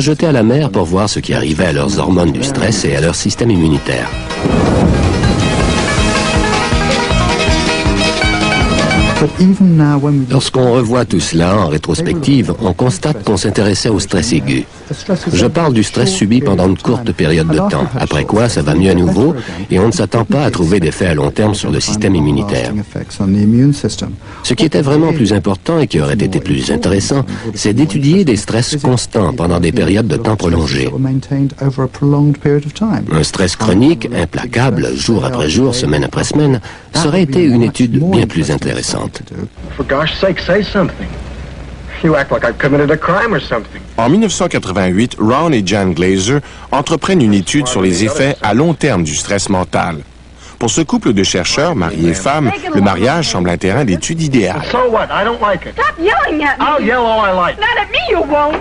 sera jeté à la mer pour voir ce qui arrivait à leurs hormones du stress et à leur système immunitaire. Lorsqu'on revoit tout cela en rétrospective, on constate qu'on s'intéressait au stress aigu. Je parle du stress subi pendant une courte période de temps, après quoi ça va mieux à nouveau et on ne s'attend pas à trouver d'effets à long terme sur le système immunitaire. Ce qui était vraiment plus important et qui aurait été plus intéressant, c'est d'étudier des stress constants pendant des périodes de temps prolongées. Un stress chronique, implacable, jour après jour, semaine après semaine, ça aurait été une étude bien plus intéressante. For gosh sake, say something. You act like I've committed a crime or something. En 1988, Ron et Jan Glaser entreprennent une étude sur les effets à long terme du stress mental. Pour ce couple de chercheurs, mari et femme, le mariage semble un terrain d'étude idéal. So what? I don't like it. Stop yelling at me. I'll yell all I like. Not at me, you won't.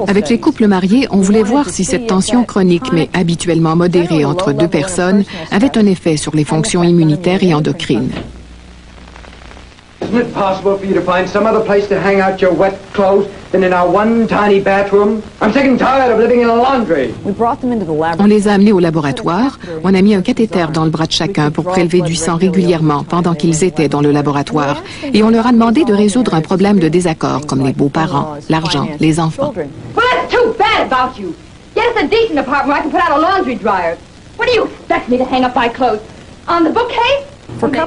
Avec les couples mariés, on voulait voir si cette tension chronique, mais habituellement modérée entre deux personnes, avait un effet sur les fonctions immunitaires et endocrines. Isn't it possible for you to find some other place to hang out your wet clothes than in our one tiny bathroom? I'm sick and tired of living in a laundry. On les a amenés au laboratoire. On a mis un cathéter dans le bras de chacun pour prélever du sang régulièrement pendant qu'ils étaient dans le laboratoire. Et on leur a demandé de résoudre un problème de désaccord, comme les beaux-parents, l'argent, les enfants. Well, that's too bad about you. Get us a decent apartment where I can put out a laundry dryer. What do you expect me to hang up my clothes? On the bookcase?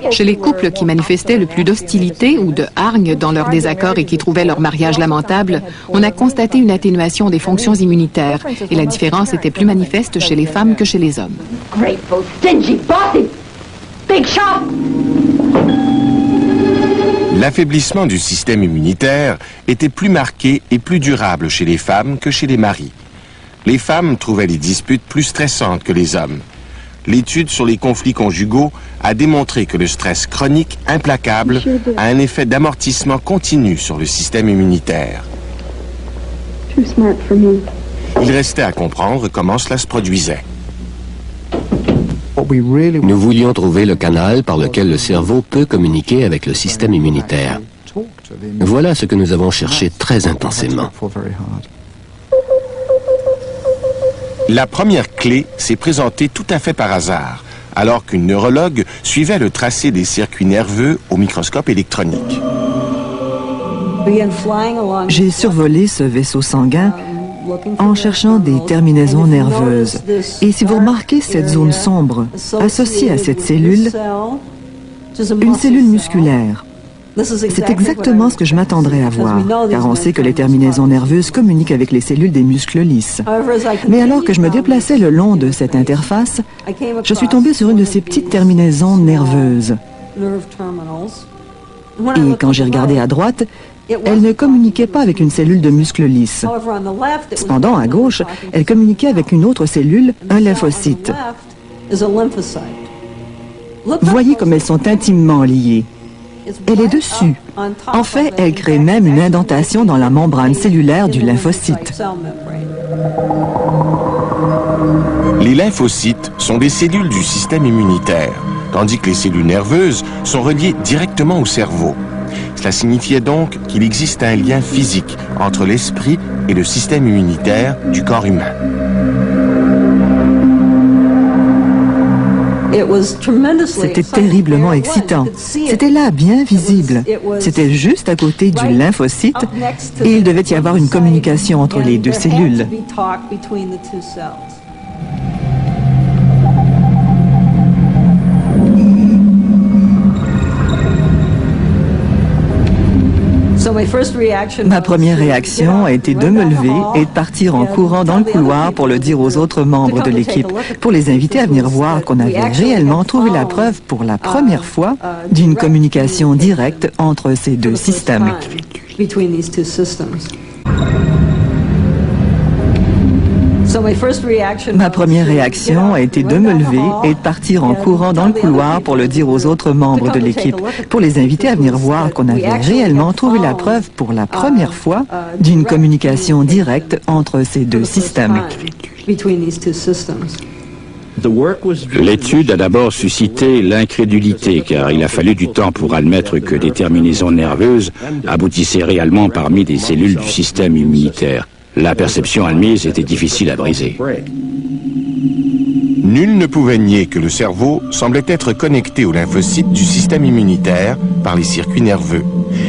Chez les couples qui manifestaient le plus d'hostilité ou de hargne dans leur désaccord et qui trouvaient leur mariage lamentable, on a constaté une atténuation des fonctions immunitaires et la différence était plus manifeste chez les femmes que chez les hommes. Grateful, stingy, bossy. Big shot. L'affaiblissement du système immunitaire était plus marqué et plus durable chez les femmes que chez les maris. Les femmes trouvaient les disputes plus stressantes que les hommes. L'étude sur les conflits conjugaux a démontré que le stress chronique implacable a un effet d'amortissement continu sur le système immunitaire. Il restait à comprendre comment cela se produisait. Nous voulions trouver le canal par lequel le cerveau peut communiquer avec le système immunitaire. Voilà ce que nous avons cherché très intensément. La première clé s'est présentée tout à fait par hasard, alors qu'une neurologue suivait le tracé des circuits nerveux au microscope électronique. J'ai survolé ce vaisseau sanguin en cherchant des terminaisons nerveuses. Et si vous remarquez cette zone sombre associée à cette cellule, une cellule musculaire, c'est exactement ce que je m'attendrais à voir, car on sait que les terminaisons nerveuses communiquent avec les cellules des muscles lisses. Mais alors que je me déplaçais le long de cette interface, je suis tombée sur une de ces petites terminaisons nerveuses. Et quand j'ai regardé à droite, elle ne communiquait pas avec une cellule de muscles lisses. Cependant, à gauche, elle communiquait avec une autre cellule, un lymphocyte. Voyez comme elles sont intimement liées. Elle est dessus. En fait, elle crée même une indentation dans la membrane cellulaire du lymphocyte. Les lymphocytes sont des cellules du système immunitaire, tandis que les cellules nerveuses sont reliées directement au cerveau. Cela signifiait donc qu'il existe un lien physique entre l'esprit et le système immunitaire du corps humain. C'était terriblement excitant. C'était là, bien visible. C'était juste à côté du lymphocyte et il devait y avoir une communication entre les deux cellules. Ma première réaction a été de me lever et de partir en courant dans le couloir pour le dire aux autres membres de l'équipe, pour les inviter à venir voir qu'on avait réellement trouvé la preuve pour la première fois d'une communication directe entre ces deux systèmes. Ma première réaction a été de me lever et de partir en courant dans le couloir pour le dire aux autres membres de l'équipe, pour les inviter à venir voir qu'on avait réellement trouvé la preuve pour la première fois d'une communication directe entre ces deux systèmes. L'étude a d'abord suscité l'incrédulité, car il a fallu du temps pour admettre que des terminaisons nerveuses aboutissaient réellement parmi des cellules du système immunitaire. La perception admise était difficile à briser. Nul ne pouvait nier que le cerveau semblait être connecté aux lymphocytes du système immunitaire par les circuits nerveux.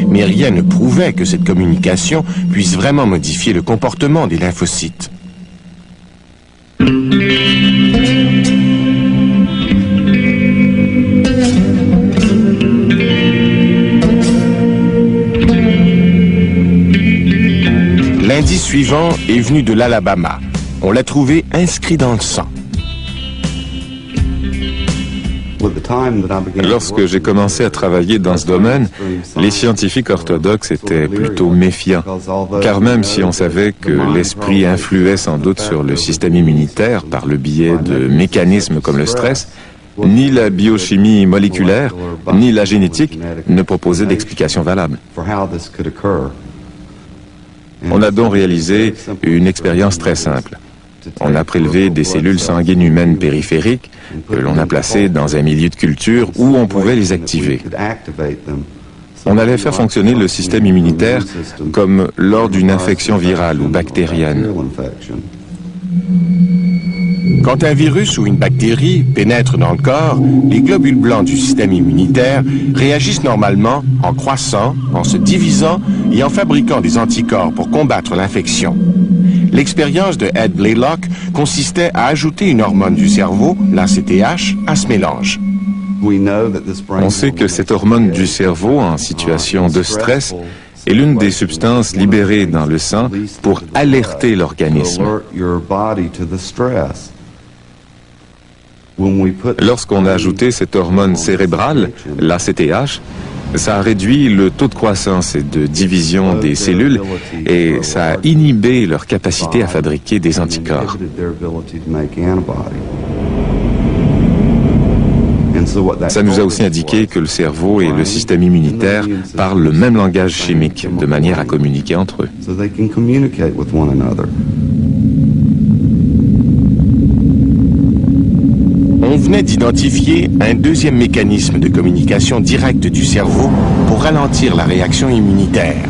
Mais rien ne prouvait que cette communication puisse vraiment modifier le comportement des lymphocytes. L'indice suivant est venu de l'Alabama. On l'a trouvé inscrit dans le sang. Lorsque j'ai commencé à travailler dans ce domaine, les scientifiques orthodoxes étaient plutôt méfiants, car même si on savait que l'esprit influait sans doute sur le système immunitaire par le biais de mécanismes comme le stress, ni la biochimie moléculaire, ni la génétique ne proposaient d'explication valable. On a donc réalisé une expérience très simple. On a prélevé des cellules sanguines humaines périphériques que l'on a placées dans un milieu de culture où on pouvait les activer. On allait faire fonctionner le système immunitaire comme lors d'une infection virale ou bactérienne. Quand un virus ou une bactérie pénètre dans le corps, les globules blancs du système immunitaire réagissent normalement en croissant, en se divisant et en fabriquant des anticorps pour combattre l'infection. L'expérience de Ed Blaylock consistait à ajouter une hormone du cerveau, l'ACTH, à ce mélange. On sait que cette hormone du cerveau en situation de stress est l'une des substances libérées dans le sang pour alerter l'organisme. Lorsqu'on a ajouté cette hormone cérébrale, l'ACTH, ça a réduit le taux de croissance et de division des cellules et ça a inhibé leur capacité à fabriquer des anticorps. Ça nous a aussi indiqué que le cerveau et le système immunitaire parlent le même langage chimique de manière à communiquer entre eux. On venait d'identifier un deuxième mécanisme de communication directe du cerveau pour ralentir la réaction immunitaire.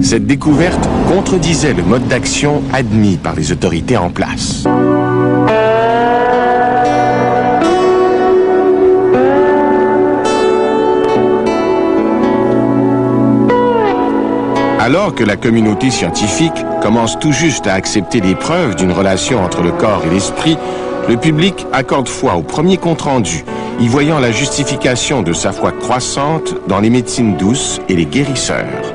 Cette découverte contredisait le mode d'action admis par les autorités en place. Alors que la communauté scientifique commence tout juste à accepter les preuves d'une relation entre le corps et l'esprit, le public accorde foi au premier compte-rendu, y voyant la justification de sa foi croissante dans les médecines douces et les guérisseurs.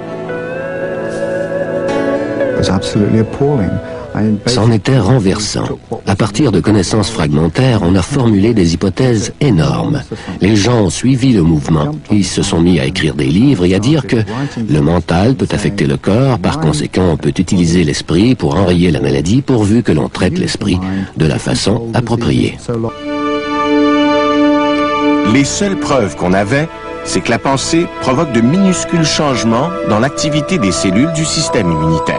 C'en était renversant. À partir de connaissances fragmentaires, on a formulé des hypothèses énormes. Les gens ont suivi le mouvement. Ils se sont mis à écrire des livres et à dire que le mental peut affecter le corps. Par conséquent, on peut utiliser l'esprit pour enrayer la maladie pourvu que l'on traite l'esprit de la façon appropriée. Les seules preuves qu'on avait, c'est que la pensée provoque de minuscules changements dans l'activité des cellules du système immunitaire.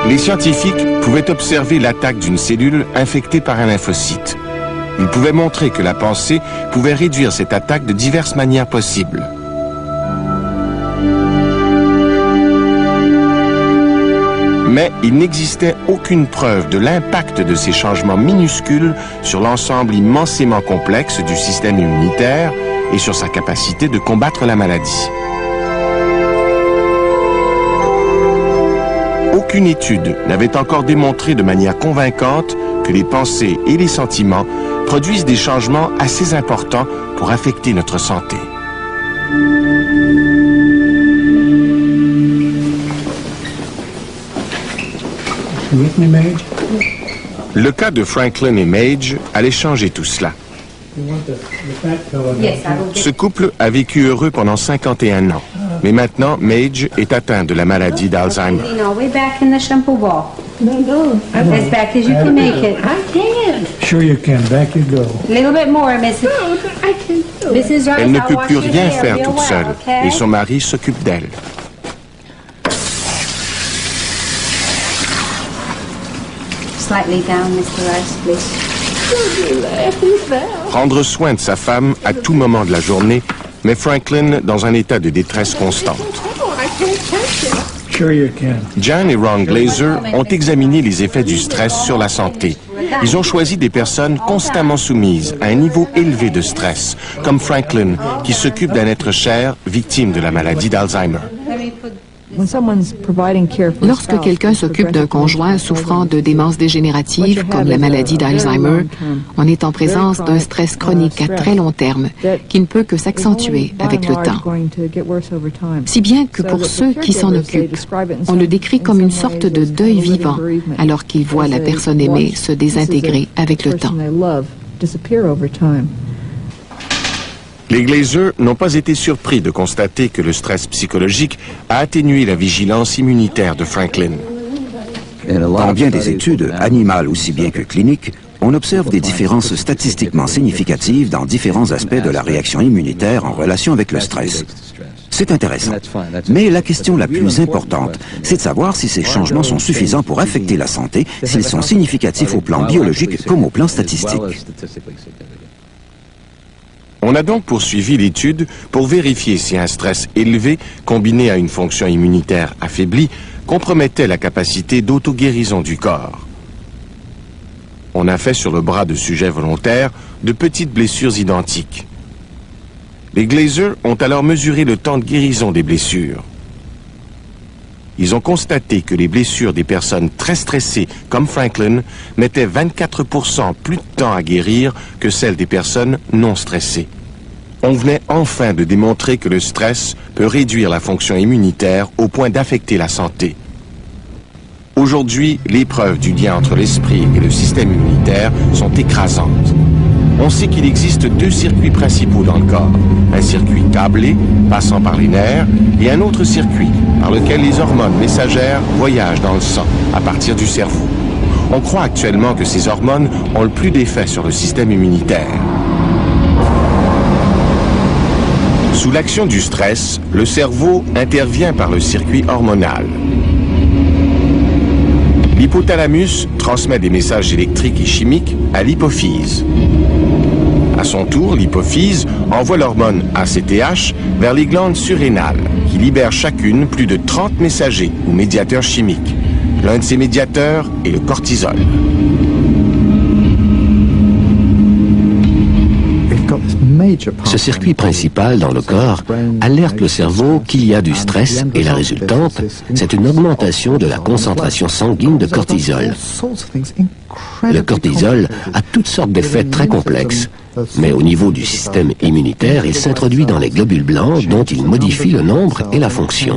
Les scientifiques pouvaient observer l'attaque d'une cellule infectée par un lymphocyte. Ils pouvaient montrer que la pensée pouvait réduire cette attaque de diverses manières possibles. Mais il n'existait aucune preuve de l'impact de ces changements minuscules sur l'ensemble immensément complexe du système immunitaire et sur sa capacité de combattre la maladie. Aucune étude n'avait encore démontré de manière convaincante que les pensées et les sentiments produisent des changements assez importants pour affecter notre santé. Le cas de Franklin et Madge allait changer tout cela. Ce couple a vécu heureux pendant 51 ans. Mais maintenant, Madge est atteint de la maladie d'Alzheimer. Elle ne peut plus rien faire toute seule, et son mari s'occupe d'elle. slightly down, Mr. Rice, please. Prendre soin de sa femme à tout moment de la journée met Franklin dans un état de détresse constante. Jan et Ron Glaser ont examiné les effets du stress sur la santé. Ils ont choisi des personnes constamment soumises à un niveau élevé de stress, comme Franklin, qui s'occupe d'un être cher, victime de la maladie d'Alzheimer. Lorsque quelqu'un s'occupe d'un conjoint souffrant de démence dégénérative, comme la maladie d'Alzheimer, on est en présence d'un stress chronique à très long terme qui ne peut que s'accentuer avec le temps. Si bien que pour ceux qui s'en occupent, on le décrit comme une sorte de deuil vivant, alors qu'ils voient la personne aimée se désintégrer avec le temps. Les Glaser n'ont pas été surpris de constater que le stress psychologique a atténué la vigilance immunitaire de Franklin. Dans bien des études, animales aussi bien que cliniques, on observe des différences statistiquement significatives dans différents aspects de la réaction immunitaire en relation avec le stress. C'est intéressant. Mais la question la plus importante, c'est de savoir si ces changements sont suffisants pour affecter la santé, s'ils sont significatifs au plan biologique comme au plan statistique. On a donc poursuivi l'étude pour vérifier si un stress élevé, combiné à une fonction immunitaire affaiblie, compromettait la capacité d'auto-guérison du corps. On a fait sur le bras de sujets volontaires de petites blessures identiques. Les Glaser ont alors mesuré le temps de guérison des blessures. Ils ont constaté que les blessures des personnes très stressées, comme Franklin, mettaient 24% plus de temps à guérir que celles des personnes non stressées. On venait enfin de démontrer que le stress peut réduire la fonction immunitaire au point d'affecter la santé. Aujourd'hui, les preuves du lien entre l'esprit et le système immunitaire sont écrasantes. On sait qu'il existe deux circuits principaux dans le corps. Un circuit câblé, passant par les nerfs, et un autre circuit, par lequel les hormones messagères voyagent dans le sang, à partir du cerveau. On croit actuellement que ces hormones ont le plus d'effet sur le système immunitaire. Sous l'action du stress, le cerveau intervient par le circuit hormonal. L'hypothalamus transmet des messages électriques et chimiques à l'hypophyse. À son tour, l'hypophyse envoie l'hormone ACTH vers les glandes surrénales, qui libèrent chacune plus de 30 messagers ou médiateurs chimiques. L'un de ces médiateurs est le cortisol. Ce circuit principal dans le corps alerte le cerveau qu'il y a du stress et la résultante, c'est une augmentation de la concentration sanguine de cortisol. Le cortisol a toutes sortes d'effets très complexes, mais au niveau du système immunitaire, il s'introduit dans les globules blancs dont il modifie le nombre et la fonction.